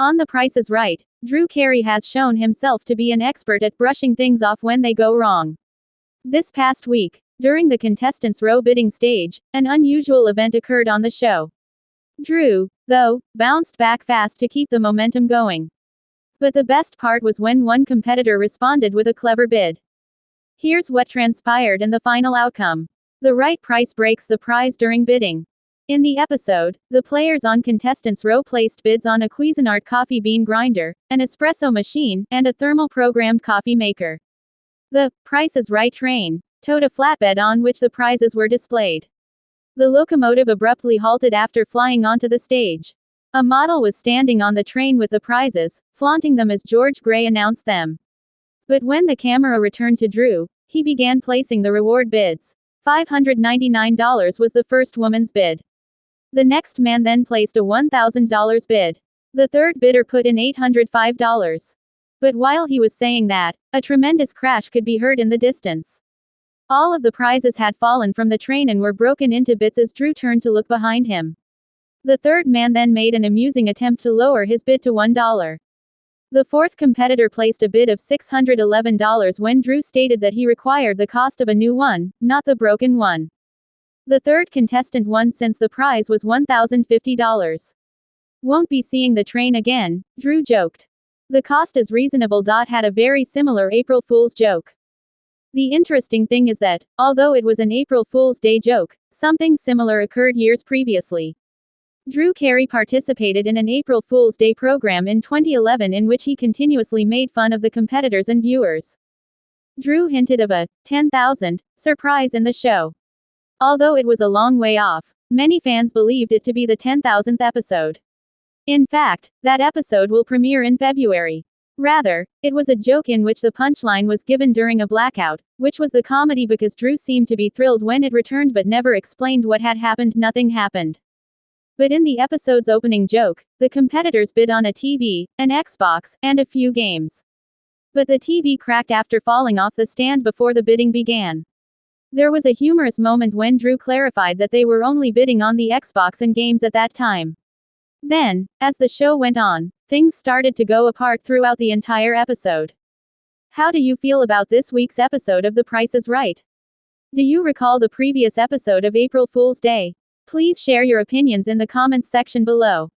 On The Price is Right, Drew Carey has shown himself to be an expert at brushing things off when they go wrong. This past week, during the contestants' row bidding stage, an unusual event occurred on the show. Drew, though, bounced back fast to keep the momentum going. But the best part was when one competitor responded with a clever bid. Here's what transpired and the final outcome. The right price breaks the prize during bidding. In the episode, the players on contestants' row placed bids on a Cuisinart coffee bean grinder, an espresso machine, and a thermal-programmed coffee maker. The Price is Right train towed a flatbed on which the prizes were displayed. The locomotive abruptly halted after flying onto the stage. A model was standing on the train with the prizes, flaunting them as George Gray announced them. But when the camera returned to Drew, he began placing the reward bids. $599 was the first woman's bid. The next man then placed a $1,000 bid. The third bidder put in $805. But while he was saying that, a tremendous crash could be heard in the distance. All of the prizes had fallen from the train and were broken into bits as Drew turned to look behind him. The third man then made an amusing attempt to lower his bid to $1. The fourth competitor placed a bid of $611 when Drew stated that he required the cost of a new one, not the broken one. The third contestant won since the prize was $1,050. Won't be seeing the train again, Drew joked. The cost is reasonable. Had a very similar April Fool's joke. The interesting thing is that, although it was an April Fool's Day joke, something similar occurred years previously. Drew Carey participated in an April Fool's Day program in 2011 in which he continuously made fun of the competitors and viewers. Drew hinted of a 10,000 surprise in the show. Although it was a long way off, many fans believed it to be the 10,000th episode. In fact, that episode will premiere in February. Rather, it was a joke in which the punchline was given during a blackout, which was the comedy because Drew seemed to be thrilled when it returned but never explained what had happened. Nothing happened. But in the episode's opening joke, the competitors bid on a TV, an Xbox, and a few games. But the TV cracked after falling off the stand before the bidding began. There was a humorous moment when Drew clarified that they were only bidding on the Xbox and games at that time. Then, as the show went on, things started to go apart throughout the entire episode. How do you feel about this week's episode of The Price is Right? Do you recall the previous episode of April Fool's Day? Please share your opinions in the comments section below.